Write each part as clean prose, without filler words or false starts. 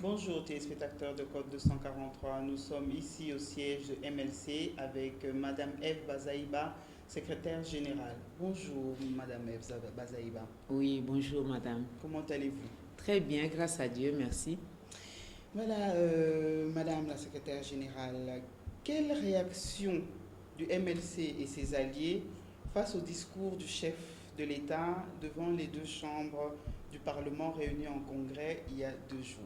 Bonjour téléspectateurs de Code 243. Nous sommes ici au siège de MLC avec Madame Eve Bazaïba, secrétaire générale. Bonjour Madame Eve Bazaïba. Oui, bonjour madame. Comment allez-vous? Très bien, grâce à Dieu, merci. Voilà, Madame la secrétaire générale, quelle réaction du MLC et ses alliés face au discours du chef de l'État devant les deux chambres du Parlement réunies en congrès il y a 2 jours?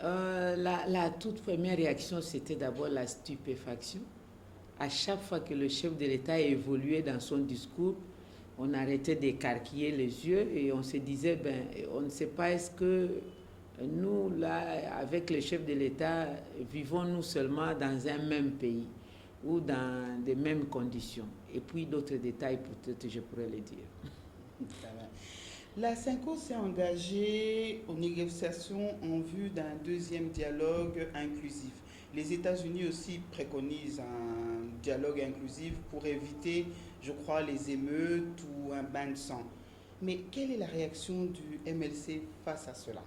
La toute première réaction, c'était d'abord la stupéfaction. À chaque fois que le chef de l'État évoluait dans son discours, on arrêtait d'écarquiller les yeux et on se disait, on ne sait pas, est-ce que nous, là, avec le chef de l'État, vivons-nous seulement dans un même pays ou dans des mêmes conditions? Et puis d'autres détails, peut-être je pourrais les dire. La CENCO s'est engagée aux négociations en vue d'un deuxième dialogue inclusif. Les États-Unis aussi préconisent un dialogue inclusif pour éviter, je crois, les émeutes ou un bain de sang. Mais quelle est la réaction du MLC face à cela?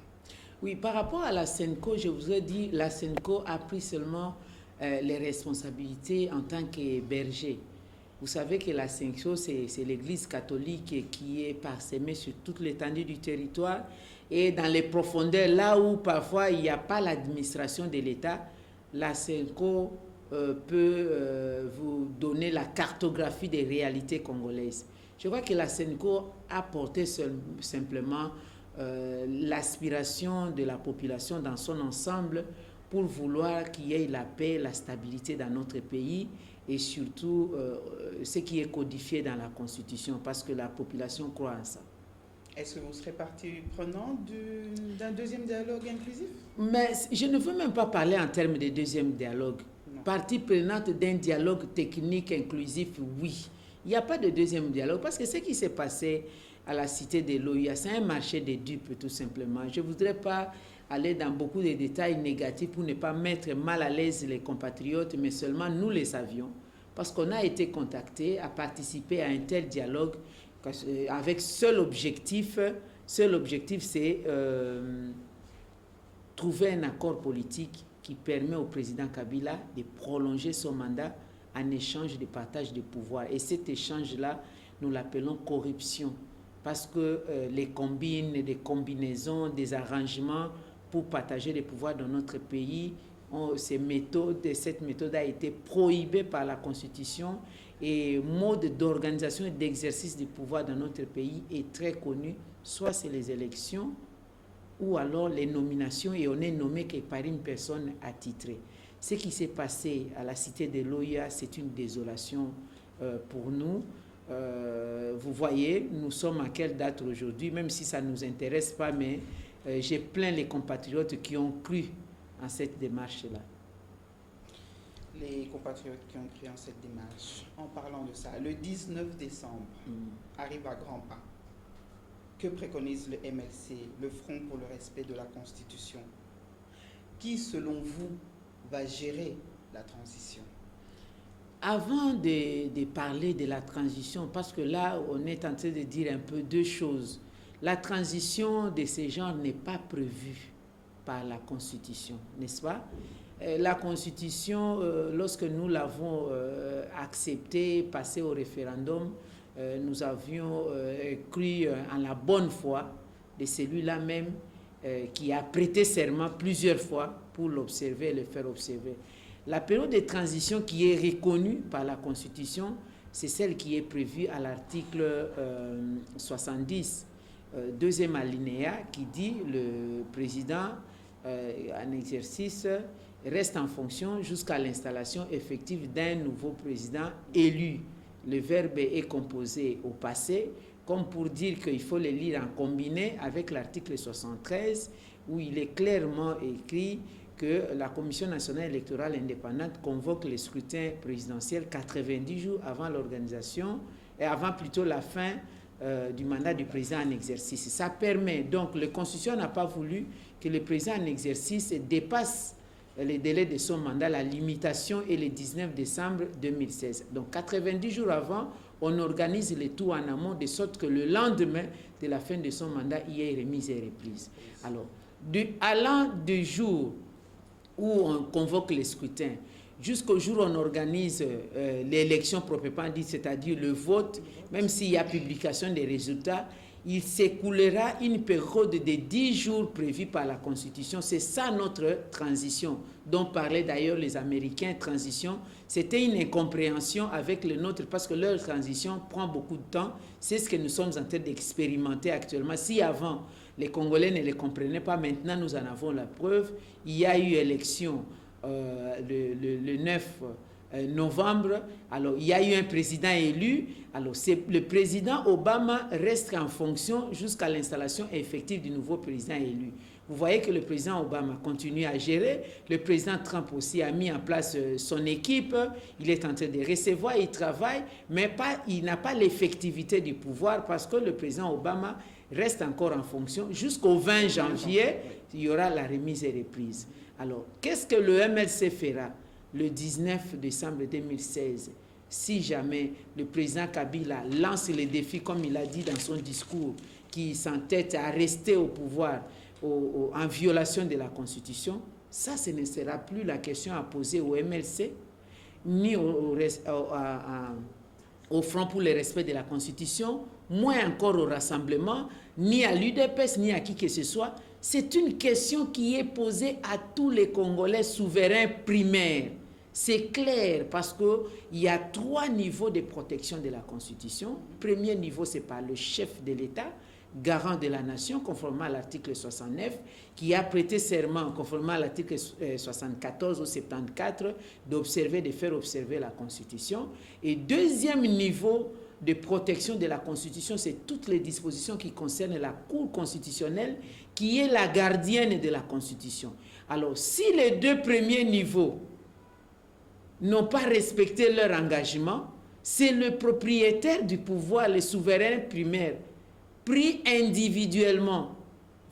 Oui, par rapport à la CENCO, je vous ai dit, la CENCO a pris seulement les responsabilités en tant que berger. Vous savez que la CENCO, c'est l'église catholique qui est parsemée sur toute l'étendue du territoire et dans les profondeurs, là où parfois il n'y a pas l'administration de l'État, la CENCO peut vous donner la cartographie des réalités congolaises. Je crois que la CENCO a porté simplement l'aspiration de la population dans son ensemble pour vouloir qu'il y ait la paix, la stabilité dans notre pays et surtout ce qui est codifié dans la Constitution parce que la population croit en ça. Est-ce que vous serez partie prenante d'un deuxième dialogue inclusif? Mais je ne veux même pas parler en termes de deuxième dialogue. Non. Partie prenante d'un dialogue technique inclusif, oui. Il n'y a pas de deuxième dialogue parce que ce qui s'est passé à la cité de l'OIA, c'est un marché de dupes tout simplement. Je ne voudrais pas aller dans beaucoup de détails négatifs pour ne pas mettre mal à l'aise les compatriotes, mais seulement nous les savions parce qu'on a été contactés à participer à un tel dialogue avec seul objectif c'est trouver un accord politique qui permet au président Kabila de prolonger son mandat en échange de partage de pouvoir. Et cet échange-là, nous l'appelons corruption parce que les combines, des combinaisons, des arrangements pour partager les pouvoirs dans notre pays, cette méthode a été prohibée par la Constitution et mode d'organisation et d'exercice du pouvoir dans notre pays est très connu, soit c'est les élections ou alors les nominations et on est nommé que par une personne attitrée. Ce qui s'est passé à la cité de l'OIA, c'est une désolation pour nous. Vous voyez, nous sommes à quelle date aujourd'hui, même si ça ne nous intéresse pas, mais j'ai plein les compatriotes qui ont cru en cette démarche-là. Les compatriotes qui ont cru en cette démarche, en parlant de ça, le 19 décembre arrive à grands pas. Que préconise le MLC, le Front pour le respect de la Constitution? Qui, selon vous, va gérer la transition? Avant de parler de la transition, parce que là, on est en train de dire un peu deux choses. La transition de ces gens n'est pas prévue par la Constitution, n'est-ce pas? La Constitution, lorsque nous l'avons acceptée, passée au référendum, nous avions cru en la bonne foi de celui-là même qui a prêté serment plusieurs fois pour l'observer et le faire observer. La période de transition qui est reconnue par la Constitution, c'est celle qui est prévue à l'article 70, deuxième alinéa, qui dit le président en exercice reste en fonction jusqu'à l'installation effective d'un nouveau président élu. Le verbe est composé au passé, comme pour dire qu'il faut le lire en combiné avec l'article 73, où il est clairement écrit que la Commission nationale électorale indépendante convoque le scrutin présidentiel 90 jours avant l'organisation, et avant plutôt la fin du mandat du président en exercice. Ça permet, donc, la Constitution n'a pas voulu que le président en exercice dépasse les délais de son mandat, la limitation est le 19 décembre 2016. Donc 90 jours avant, on organise le tout en amont de sorte que le lendemain de la fin de son mandat, il y ait remise et reprise. Alors, allant du jour où on convoque les scrutins jusqu'au jour où on organise l'élection proprement dite, c'est-à-dire le vote, même s'il y a publication des résultats, il s'écoulera une période de 10 jours prévue par la Constitution. C'est ça notre transition, dont parlaient d'ailleurs les Américains, transition. C'était une incompréhension avec le nôtre parce que leur transition prend beaucoup de temps. C'est ce que nous sommes en train d'expérimenter actuellement. Si avant, les Congolais ne les comprenaient pas, maintenant nous en avons la preuve. Il y a eu élection le 9 novembre, alors il y a eu un président élu, alors le président Obama reste en fonction jusqu'à l'installation effective du nouveau président élu. Vous voyez que le président Obama continue à gérer, le président Trump aussi a mis en place son équipe, il est en train de recevoir, il travaille, mais il n'a pas l'effectivité du pouvoir parce que le président Obama reste encore en fonction. Jusqu'au 20 janvier, il y aura la remise et reprise. Alors, qu'est-ce que le MLC fera le 19 décembre 2016 si jamais le président Kabila lance le défi, comme il a dit dans son discours, qui s'entête à rester au pouvoir en violation de la Constitution? Ça, ce ne sera plus la question à poser au MLC, ni au Front pour le respect de la Constitution, moins encore au Rassemblement, ni à l'UDPS, ni à qui que ce soit. C'est une question qui est posée à tous les Congolais souverains primaires. C'est clair parce qu'il y a 3 niveaux de protection de la Constitution. Premier niveau, c'est par le chef de l'État, garant de la nation, conformément à l'article 69, qui a prêté serment, conformément à l'article 74 ou 74, d'observer, de faire observer la Constitution. Et deuxième niveau de protection de la Constitution, c'est toutes les dispositions qui concernent la Cour constitutionnelle, qui est la gardienne de la Constitution. Alors, si les 2 premiers niveaux n'ont pas respecté leur engagement, c'est le propriétaire du pouvoir, le souverain primaire, pris individuellement,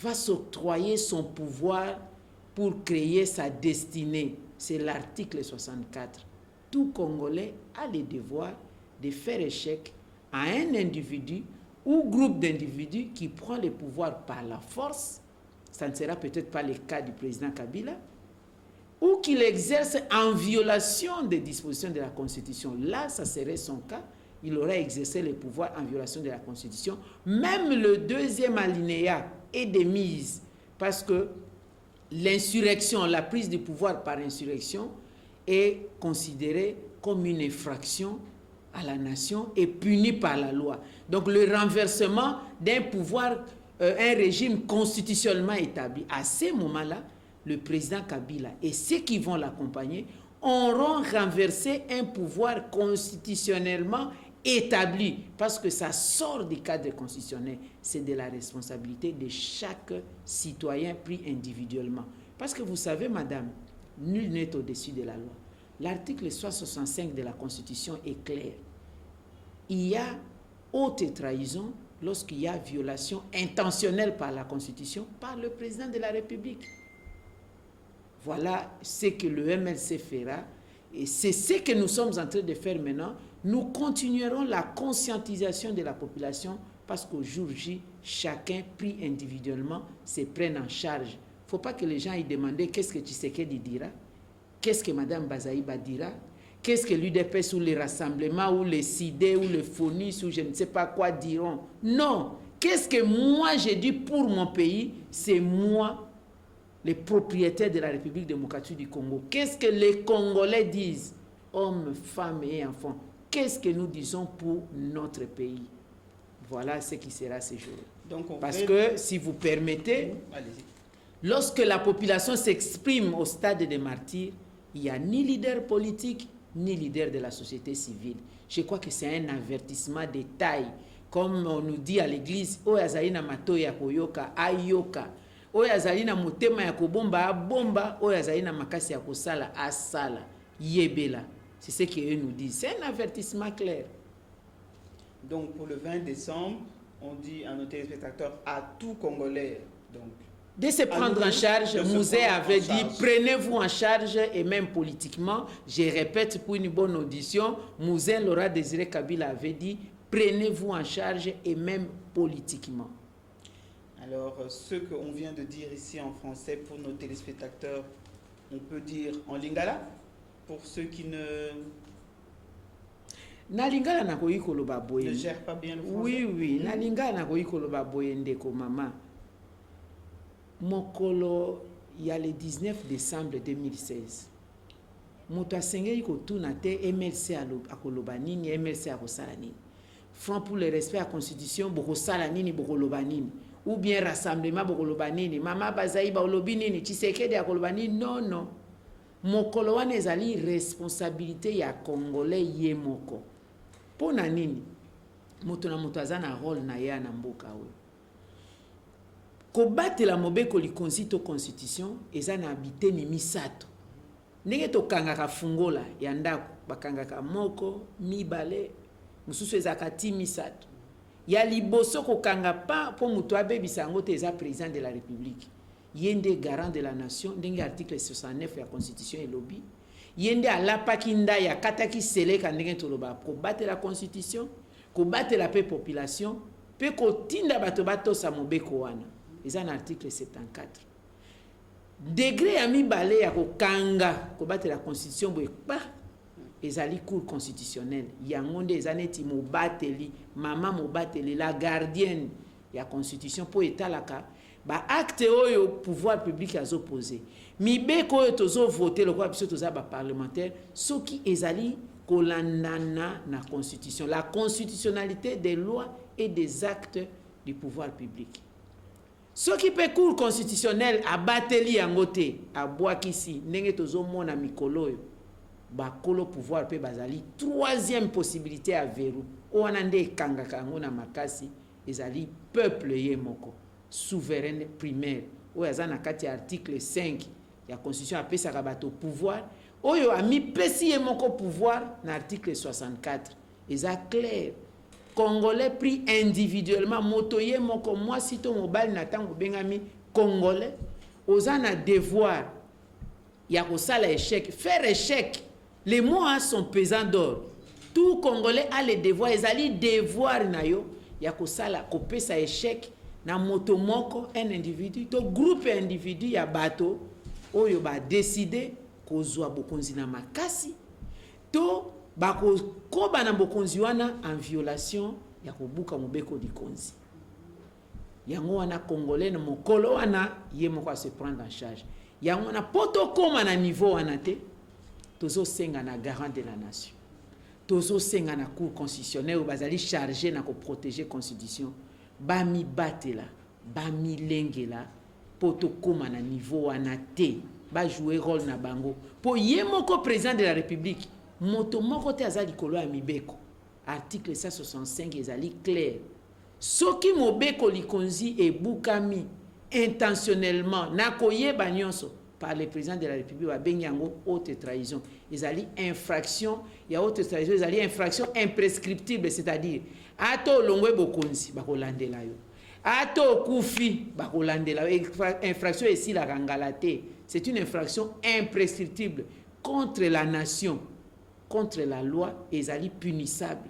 va s'octroyer son pouvoir pour créer sa destinée. C'est l'article 64. Tout Congolais a le devoir de faire échec à un individu ou groupe d'individus qui prend le pouvoir par la force. Ça ne sera peut-être pas le cas du président Kabila, ou qu'il exerce en violation des dispositions de la Constitution. Là, ça serait son cas. Il aurait exercé le pouvoir en violation de la Constitution. Même le 2e alinéa est de mise parce que l'insurrection, la prise du pouvoir par insurrection est considérée comme une infraction à la nation et punie par la loi. Donc le renversement d'un pouvoir, un régime constitutionnellement établi, à ce moment-là, le président Kabila et ceux qui vont l'accompagner auront renversé un pouvoir constitutionnellement établi, parce que ça sort du cadre constitutionnel. C'est de la responsabilité de chaque citoyen pris individuellement. Parce que vous savez, madame, nul n'est au-dessus de la loi. L'article 165 de la Constitution est clair. Il y a haute trahison lorsqu'il y a violation intentionnelle par la Constitution, par le président de la République. Voilà ce que le MLC fera. Et c'est ce que nous sommes en train de faire maintenant. Nous continuerons la conscientisation de la population parce qu'au jour J, chacun pris individuellement se prenne en charge. Il ne faut pas que les gens aient demandé qu'est-ce que Tshisekedi dira, qu'est-ce que Mme Bazaïba dira, qu'est-ce que l'UDPS ou les rassemblements ou les CID ou le FONIS ou je ne sais pas quoi diront. Non, qu'est-ce que moi j'ai dit pour mon pays, c'est moi, les propriétaires de la République démocratique du Congo. Qu'est-ce que les Congolais disent, hommes, femmes et enfants? Qu'est-ce que nous disons pour notre pays? Voilà ce qui sera ce jour. Parce que, si vous permettez, lorsque la population s'exprime au stade des martyrs, il n'y a ni leader politique, ni leader de la société civile. Je crois que c'est un avertissement de taille. Comme on nous dit à l'église, « Oyazaina mato ya koyoka, ayoka. Oyazaina motema ya kobomba, abomba. Oyazaina makasi ya kosala, asala. Yebela. » C'est ce qu'eux nous disent. C'est un avertissement clair. Donc, pour le 20 décembre, on dit à nos téléspectateurs, à tout Congolais, donc, de se prendre en charge. Mouzé avait dit, prenez-vous en charge, et même politiquement, je répète pour une bonne audition, Mouzé Laurent Désiré Kabila avait dit, prenez-vous en charge, et même politiquement. Alors, ce qu'on vient de dire ici en français pour nos téléspectateurs, on peut dire en lingala, pour ceux qui ne na lingala nakoki koloba boye ne gèrent pas bien le français. Oui, na lingala nakoki koloba boye ndeko mama. Mokolo ya le 19 décembre 2016. Moto asengeli kotuna te MLC akoloba nini, MLC akosala nini. Front pour le respect à la constitution, bokosala nini, bokoloba nini. Ou bien rassemblement bokoloba nini, mama bazai baolobi nini, Tshisekedi akoloba nini. Non. Mokolo wana ezali responsabilité ya Congolais ye moko. Pona nini? Moto na moto aza na rôle na ya na mboka oyo. Kobatela mobeko likonzi to constitution eza na habité ni misato. Ndenge to kangaka fungola ya ndako bakangaka moko mibale mususu ezaka ti misato. Ya liboso ko kanga pa po muto abebisa ngo te eza président de la République. Yende garant de la nation ndenge article 69 ya constitution elobi. Yende alapaki nda ya kataki seleka ndenge toloba ko battre la constitution, ko battre la paix population, pe ko tinda bato batosa mobeko wana. Eza na article 74. Degré ya mibale ya ko kanga ko battre la constitution boye pa ezali cour constitutionnelle yango nde ezaneti mobateli mama mobateli la gardienne ya constitution po etalaka ba acte oyo pouvoir public azo poser mibeko oyo tozo voter lokwa biso toza ba parlementaire soki ezali kolandana na constitution, la constitutionnalité des lois et des actes du pouvoir public. Soki pe cour constitutionnelle abateli yango te abwakisi ndenge tozo mona mikolo oyo bakolo pouvoir pe bazali troisième possibilité à verrou owana nde kangaka yango na makasi ezali peuple ye moko souverain primaire oyo aza na kati ya article 5 ya constitution apesaka bato pouvoir oyo amipesi ye moko pouvoir na article 64 eza clair. Congolais pris individuellement moto ye moko mwasi to mobali na tango bengami Congolais oza na devoir ya kosala échec, faire échec. Les mots sont pesants d'or. Tout Congolais a le devoir, ezali devoir na yo ya kosala kopesa échec na moto moko un individu to groupe individu ya bato oyo ba décider kozwa bokonzi na makasi to bako koba na bokonzi wana en violation ya kobuka mobeko likonzi. Yango wana Congolais na mokolo wana ye moko a se prendre en charge. Yango wana poto koma na niveau wana te tozo senga na garant de la nation. Tozo senga na cour constitutionnelle ou bazali chargé na ko protéger constitution. Ba mi batela, ba mi lengela poto koma na niveau wana te. Ba jouer rôle na bango. Po ye moko président de la République, moto moko te azali kolo ya mibeko. Article 165 ezali clair. Soki mobeko likonzi e bukami intentionnellement na koyeba nyonso par le président de la République wa bengi yango haute trahison. Ezali infraction ya haute trahison, ezali infraction imprescriptible, c'est-à-dire ato longwe bokonzi bakolandela yo. Ato kufi bakolandela yo. Infraction ici la rangalate. C'est une infraction imprescriptible contre la nation, contre la loi, ezali punissable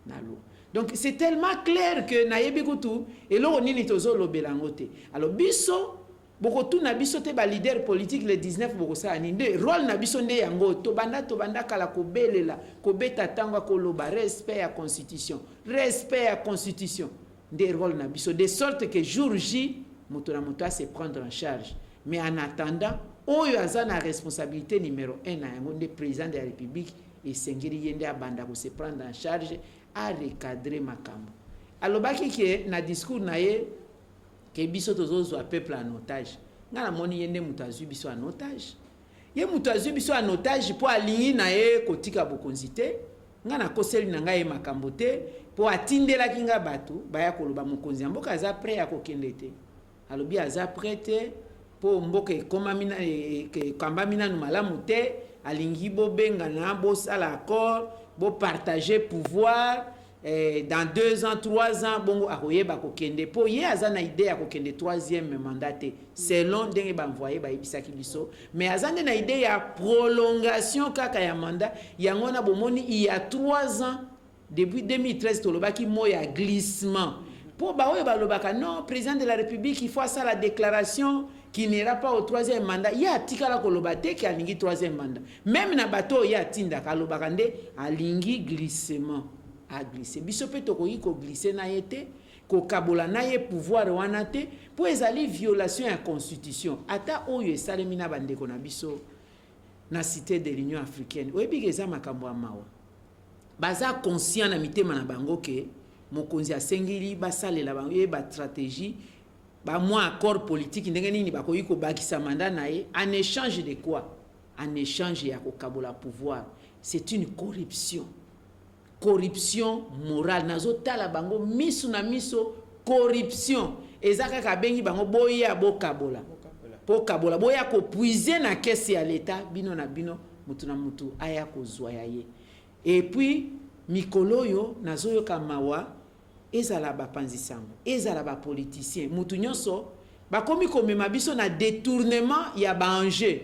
na loi. Donc c'est tellement clair que nayebi kutu eloko nini tozo lobelangote. Alors biso boko tu na biso te ba leader politique le 19 boko sa ninde rôle na biso nde yango to banda kala ko belela ko beta tanga ko loba respect à constitution, respect à constitution nde rôle na biso de sorte que jour J moto na moto a se prendre en charge. Mais en attendant oyo aza na responsabilité numéro 1 na yango nde président de la République et sengeli yende abanda ko se prendre en charge à recadrer makambo. Alobaki ke na discours na ye ke biso tozo a peuple en otage. Ngana moni yende mutazu biso en otage. Ye mutazu biso en otage po alingi na ye kotika bokonzi te. Ngana koseli na ngai makambo te po atindela kinga batu baya koloba mokonzi mboka aza prêt ya kokende te. Alobi aza prêt te po mboka ekoma mina ke kamba mina no malamu te alingi bo benga na bo sala accord bo partager pouvoir dans 2 ans 3 ans bongo akoyeba kokende po ye aza na idée ya kokende 3e mandat te selon ndenge ba envoyer ba yebisaki biso mais aza na idée ya prolongation kaka ya mandat yango na bomoni il y a 3 ans depuis 2013 tolobaki mo ya glissement Pour Baoye Balobaka, non, président de la République, il faut ça la déclaration qui n'ira pas au troisième mandat. Il y a Tikala Kolobate qui a lingi troisième mandat. Même na bateau, il y a Tinda Kalobakande a lingi glissement. A glissé. Bisope Tokoyi ko glissé na yete, ko kabola na ye pouvoir wanate, pour ezali violation à la constitution. Ata oyo esalemina bandeko na biso na cité de l'Union africaine. Oyebi geza makambo amawa. Baza conscient na mitema na bango ke mokonzi asengeli basalela bango ye ba stratégie ba moi accord politique ndenge nini bakoyi ko bakisa mandat na ye en échange de quoi? En échange ya ko kabola pouvoir. C'est une corruption. Corruption morale. Nazo tala bango miso na miso corruption. Ezaka ka bengi bango boya bokabola. Bokabola boya ko puiser na caisse ya l'état bino na bino mutu na mutu aya ko zwa ya ye. Et puis mikolo yo nazo yo kamawa ezala ba panzisango, ezala ba politicien, mutu nyonso ba komi komema biso na détournement ya ba enjeu.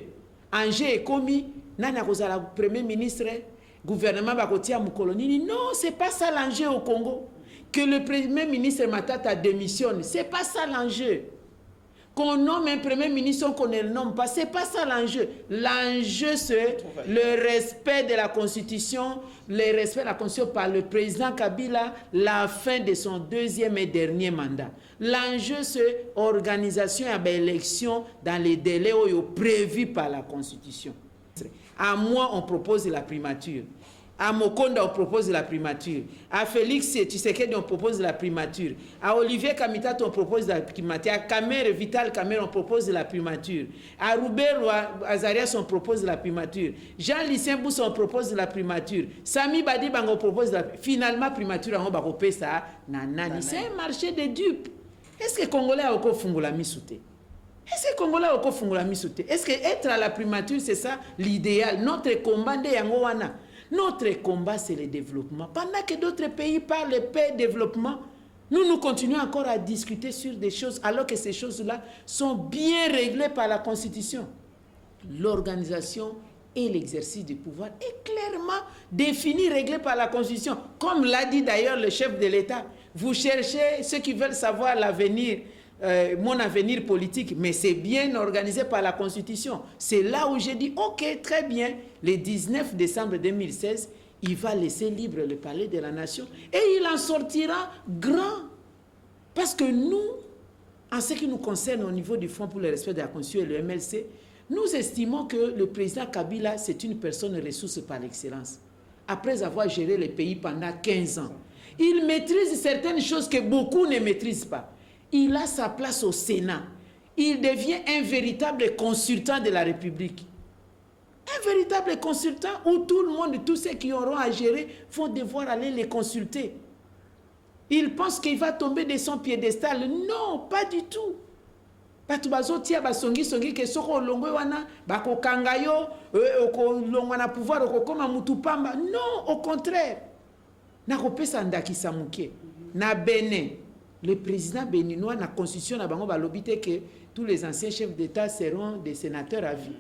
Enjeu ekomi nana kozala premier ministre, gouvernement ba kotia mukolo nini. Non, c'est pas ça l'enjeu au Congo. Que le premier ministre Matata démissionne, c'est pas ça l'enjeu. Qu'on nomme un premier ministre, qu'on ne le nomme pas, c'est pas ça l'enjeu. L'enjeu, c'est le respect de la Constitution, le respect de la Constitution par le président Kabila, la fin de son deuxième et dernier mandat. L'enjeu, c'est l'organisation de l'élection dans les délais prévus par la Constitution. À moi, on propose la primature. À Mokonda, on propose la primature. À Félix Tshisekedi, on propose la primature. À Olivier Kamitat, on propose la primature. À Kamer, Vital Kamer, on propose la primature. À Roubert Azarias, on propose la primature. Jean-Lucien Boussa, on propose la primature. Sami Badi on propose la primature. Finalement, primature, on va repérer ça. Nanani. C'est un marché de dupes. Est-ce que les Congolais ont encore fungé la misute? Est-ce que les Congolais ont encore fungé la misute? Est-ce que être à la primature, c'est ça l'idéal? Notre combat de Yangowana. Notre combat, c'est le développement. Pendant que d'autres pays parlent de paix et développement, nous continuons encore à discuter sur des choses, alors que ces choses-là sont bien réglées par la Constitution. L'organisation et l'exercice du pouvoir est clairement défini, réglé par la Constitution. Comme l'a dit d'ailleurs le chef de l'État, vous cherchez ceux qui veulent savoir l'avenir, mon avenir politique, mais c'est bien organisé par la Constitution. C'est là où j'ai dit, ok, très bien, le 19 décembre 2016, il va laisser libre le palais de la nation et il en sortira grand. Parce que nous, en ce qui nous concerne au niveau du Fonds pour le respect de la Constitution et le MLC, nous estimons que le président Kabila, c'est une personne ressource par excellence. Après avoir géré le pays pendant 15 ans, il maîtrise certaines choses que beaucoup ne maîtrisent pas. Il a sa place au Sénat. Il devient un véritable consultant de la République. Un véritable consultant où tout le monde, tous ceux qui auront à gérer, vont devoir aller les consulter. Il pense qu'il va tomber de son piédestal. Non, pas du tout. Non, au contraire. Na Bénin, le président béninois na constitution na bango balobité que tous les anciens chefs d'État seront des sénateurs à vie.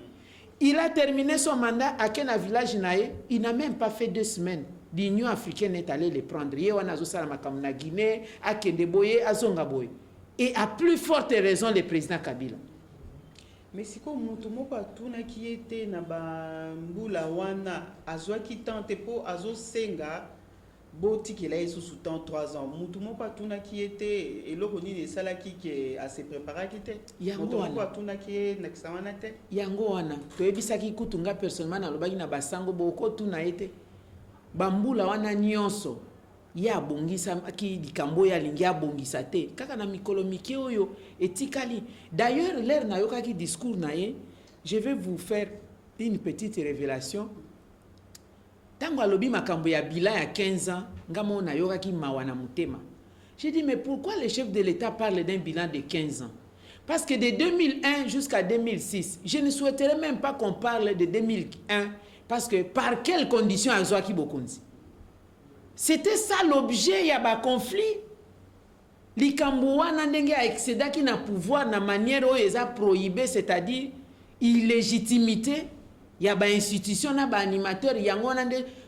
Il a terminé son mandat à Kena village nae, il n'a même pas fait 2 semaines. L'Union africaine est allée les prendre. Yewana Zosala na Guinée, à Kendeboye, à Zongaboye. Et à plus forte raison le président Kabila. Mais si comme mutumo patuna qui était na bambula wana azwa ki tante po azo senga boti qui là sous temps 3 ans mutumo patuna qui était et le koni de sala qui a se préparé qui était mutumo patuna qui na kisawana te yango wana to ebisaki kutunga personnellement na lobaki na basango boko tuna ete bambula wana nyonso ya bongisa ki likambo ya lingi ya bongisa te kaka na mikolo mike oyo etikali. D'ailleurs l'air na yoka ki discours na ye, je vais vous faire une petite révélation. Tango alobi makambo ya bila ya 15 ans ngamo na yoka ki mawana mutema. J'ai dit mais pourquoi le chef de l'État parle d'un bilan de 15 ans? Parce que de 2001 jusqu'à 2006, je ne souhaiterais même pas qu'on parle de 2001 parce que par quelles conditions azwaki bokonzi? C'était ça l'objet, il y a un conflit. Likamboua n'andenge a excédé qui n'a pouvoir na manière où ils ont prohibé, c'est-à-dire illégitimité. Il y a une institution, il y a un animateur, il y a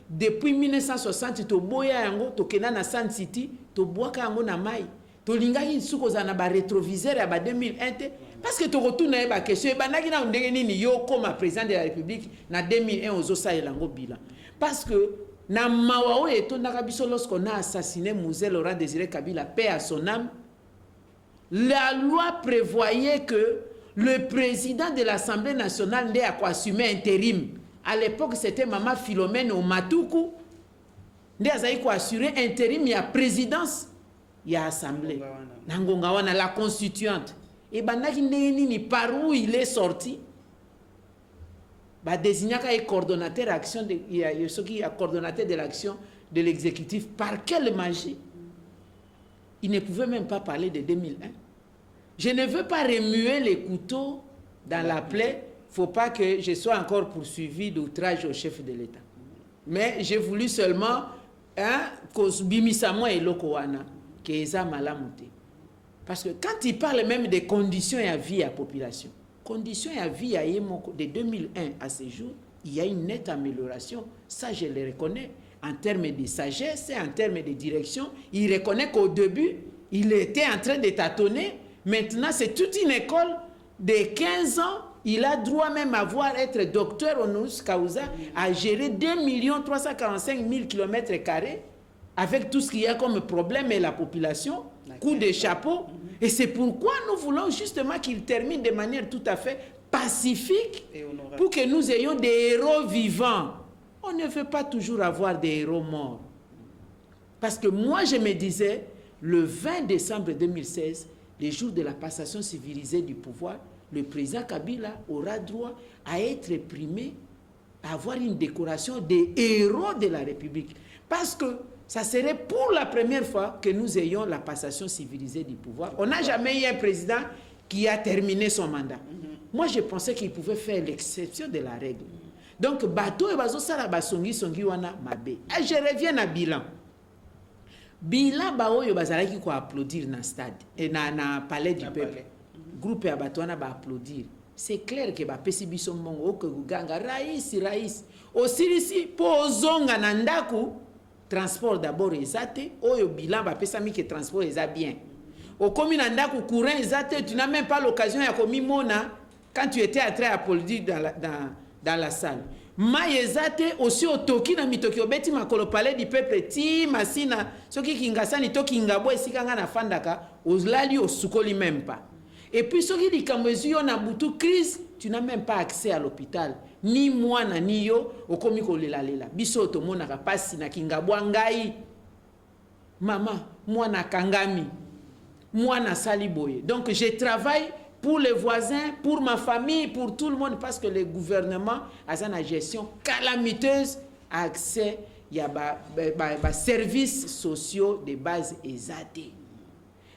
depuis 1960, to boya yango to kena na San City, to boaka yango na mai. tolingaki suko za na ba rétroviseur ya ba 2001 parce que to retourner ba question bandaki na ndenge nini yo comme président de la République na 2001 ozosa elango bilan parce que na mawa oyo etondaka biso lorsqu'on a assassiné Mzee Laurent Désiré Kabila, paix à son âme, la loi prévoyait que le président de l'Assemblée nationale n'ait à quoi assumer intérim. À l'époque, c'était Maman Philomène Omatuku. N'ait à quoi assurer intérim, il y a présidence, il y a assemblée. Nangongawana, la constituante. Et bandaki ni par où il est sorti. Bah désigné comme coordonnateur action de il y a ce qui est coordonnateur de l'action de l'exécutif. Par quelle magie? Il ne pouvait même pas parler de 2001. Je ne veux pas remuer les couteaux dans la plaie. Il ne faut pas que je sois encore poursuivi d'outrage au chef de l'État. Mais j'ai voulu seulement que bimisamo et lokowana que eza malamuté. Parce que quand il parle même des conditions à vie à la population, conditions à vie à Yemoko de 2001 à ce jour, il y a une nette amélioration. Ça, je le reconnais. En termes de sagesse et en termes de direction, il reconnaît qu'au début, il était en train de tâtonner. Maintenant, c'est toute une école de 15 ans. Il a droit même à être docteur honoris causa, à gérer 2 345 000 km² avec tout ce qu'il y a comme problème et la population, coup de chapeau. Et c'est pourquoi nous voulons justement qu'il termine de manière tout à fait pacifique pour que nous ayons des héros vivants. On ne veut pas toujours avoir des héros morts. Parce que moi, je me disais, le 20 décembre 2016, le jour de la passation civilisée du pouvoir, le président Kabila aura droit à être primé, à avoir une décoration des héros de la République. Parce que ça serait pour la première fois que nous ayons la passation civilisée du pouvoir. On n'a jamais eu un président qui a terminé son mandat. Moi, je pensais qu'il pouvait faire l'exception de la règle. Donc, bateau et bazo sala basongi songi wana mabe. Et je reviens à bilan. Bilan bao yo bazalaki ko applaudir na stade et na palais du peuple. Groupe ya bato wana ba applaudir. C'est clair que ba pesi biso mongo ke ganga rais. Osirisi po zonga na ndaku transport d'abord ezate oyo bilan ba pesa mi que transport eza bien. Au commune na ndaku courant ezate, tu n'as même pas l'occasion ya komi mona quand tu étais à train applaudir dans la salle. Maïezate aussi au toki na mitoki obeti makolo palais du peuple ti masina soki kingasani toki ngabo esikanga na fandaka ozlali osukoli même pas. Et puis soki likamwezi yo na butu crise, tu n'as même pas accès à l'hôpital. Ni mwana ni yo okomi kolela lela. Biso to monaka pasi na kingabo ngai. Mama, mwana kangami. Mwana saliboye. Donc je travaille pour les voisins, pour ma famille, pour tout le monde, parce que le gouvernement a une gestion calamiteuse, accès, il y a des services sociaux de base exatés.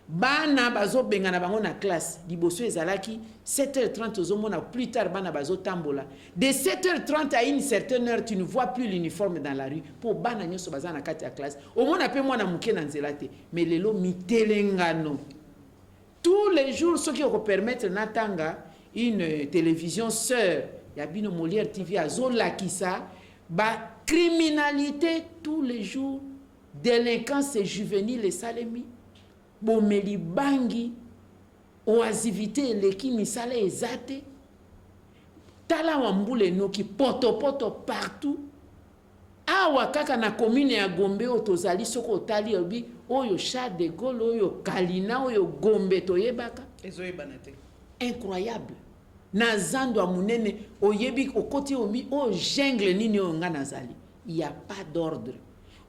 Bana bazo bengana bango na classe, liboso ezalaki 7h30 ozomona plus tard bana bazo tambola. De 7h30 à une certaine heure, tu ne vois plus l'uniforme dans la rue. Pour bana nyoso baza na kati ya classe. Omona pe mwana muke na nzela te, mais lelo mitelengano. Tous les jours, ce qui va permettre Natanga, une télévision sœur, Yabino Molière TV, Azola Kissa, criminalité tous les jours, délinquance juvénile et salemi, bomeli bangi, oisivité, leki misale ezate, tala wambule noki poto partout, awa kaka na commune ya Gombe otozali soko otali obi oyo Charles de Gaulle oyo Kalina oyo Gombe toyebaka ezoyebanate incroyable na zando munene oyebi okoti omi o jungle nini onga nazali il y a pas d'ordre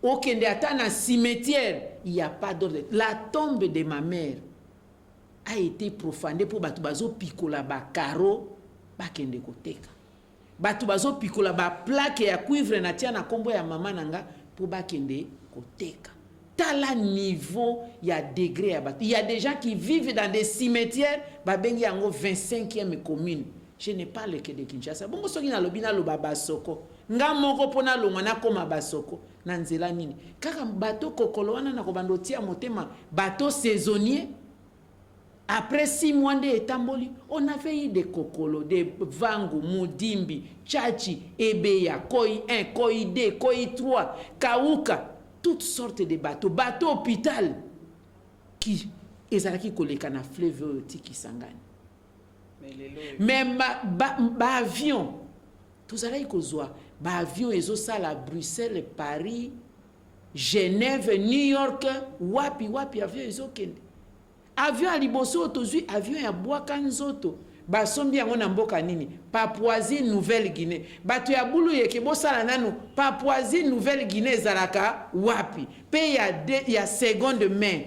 okende ata na cimetière il y a pas d'ordre. La tombe de ma mère a été profanée pour batu bazo pikola ba caro bakende koteka batu bazo pikola ba plaque ya cuivre na tia na kombo ya mama nanga pour bakende koteka. Tala niveau ya degré ya batu. Il y a des gens qui vivent dans des cimetières ba bengi yango 25e commune. Je ne parle que de Kinshasa. Bongo soki na lobi na loba basoko. Nga moko pona longwa na koma basoko na nzela nini. Kaka bato kokolo wana na kobando tia motema bateau saisonnier. Après 6 mois de Etamboli, on avait eu des kokolo, des vangu, mudimbi, tchachi, ebeya, koi 1, koi 2, koi 3, kauka, toutes sortes de bateaux, bateaux hôpital qui ezalaki koleka na fleuve oyo tiki Sangani. Mais ba avion tozalaki kozwa ba avion ezosala Bruxelles, Paris, Genève, New York, wapi avion ezokende. Avion à liboso tozwi avion ya bwaka nzoto. Basombi yango na mboka nini? Papouasie Nouvelle-Guinée. Bato ya bulu yeke bosala nanu Papouasie Nouvelle-Guinée ezalaka wapi? Pe ya seconde main.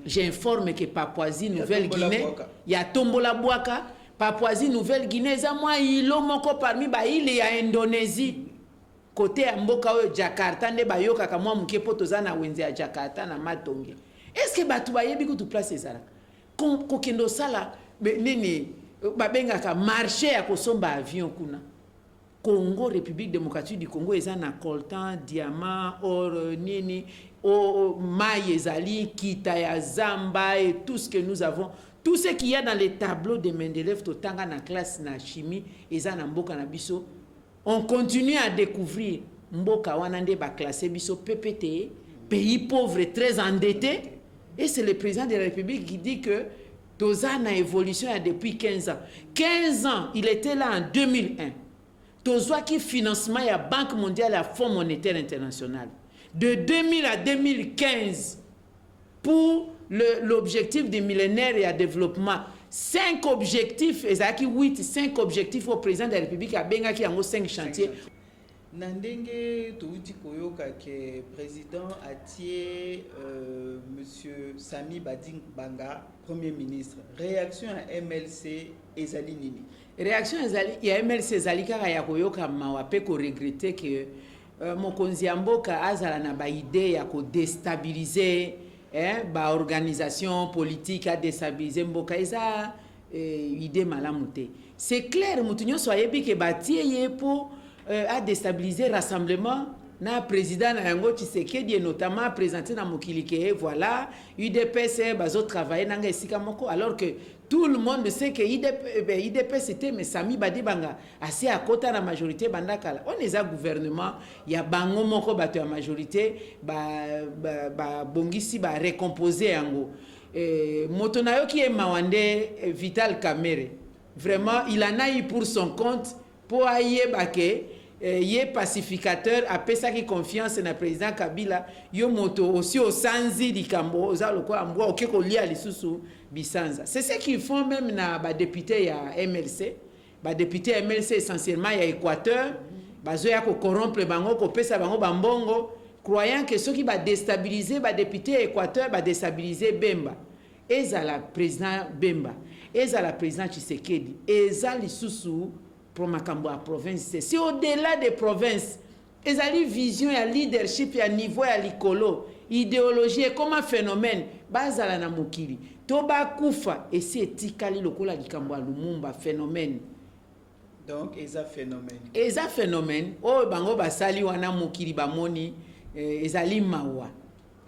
J'informe que Papouasie Nouvelle-Guinée, il y a Tombola Bouaka, Papouasie Nouvelle-Guinée, ça moi il moko parmi ba il y a Indonésie. Côté ya mboka o Jakarta nde bayoka ka mwa muke potoza na wenze ya Jakarta na Matonge. Est-ce que batu bayebi ko tu place ezala? Ko kendo sala nini babenga ka marché ya kosomba avion kuna. Congo, République démocratique du Congo, ils ont un coltan, diamant, or, nini, maï, ezali, kitaya, zamba et tout ce que nous avons. Tout ce qu'il y a dans les tableaux de Mendeleev, totanga na classe na chimie, ils ont un mboka na biso. On continue à découvrir mboka wanande ba classé biso PPT, pays pauvre et très endetté. Et c'est le président de la République qui dit que Tozana évolution depuis 15 ans. 15 ans, il était là en 2001. Tozwa qui financement la Banque mondiale et Fonds monétaire international. De 2000 à 2015, pour l'objectif du millénaire et à développement, 5 objectifs, et 5 objectifs au président de la République à Benga qui a 5 chantiers. Nandenge touti koyoka que président Atie monsieur Sami Bading Banga premier ministre réaction à MLC ezali nini réaction ya MLC ezali kaka ya koyoka mawa pe ko regretter que mokonzi ya mboka azala na ba idée ya ko déstabiliser ba organisation politique a déstabiliser mboka eza idée malamu te. C'est clair mutu nyonso ayebi ke batie ye po a déstabilisé rassemblement na président na yango Tshisekedi et notamment présenté na mokili ke voilà UDPS bazo travailler nanga esika moko alors que tout le monde sait que UDPS c'était mais Sami Badibanga assez à côté la majorité bandakala on est à gouvernement il y a bango moko bato ya majorité ba bongisi ba récomposer yango moto na yo qui est Mawande Vital Kamerhe vraiment il en a eu pour son compte pour ayeba ke yé pacificateur après ça qui confiance na président Kabila yo moto aussi au sanzi likambo za loko ambwa okeko lia lisusu bisanza. C'est ce qu'ils font même na ba député ya MLC ba député MLC essentiellement ya Équateur bazo ya ko corrompre bango ko pesa bango bambongo croyant que ceux qui va déstabiliser ba député Équateur ba déstabiliser Bemba ezala président Bemba ezala président Tshisekedi ezali lisusu pour makambo à province c'est au-delà des provinces ezali vision ya leadership ya niveau ya likolo idéologie comme un phénomène bazala na mokili to ba kufa esi etikali lokola likambo ya Lumumba phénomène donc eza phénomène o bango basali wana mokili bamoni ezali mawa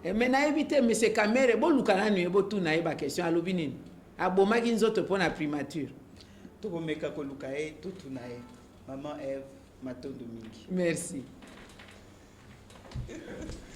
mais na éviter monsieur Kamerhe bolukana nu ebo tuna eba question alobi nini abomaki nzoto pona primature Tobomeka kolukae tutunae maman Eve matondo mingi merci.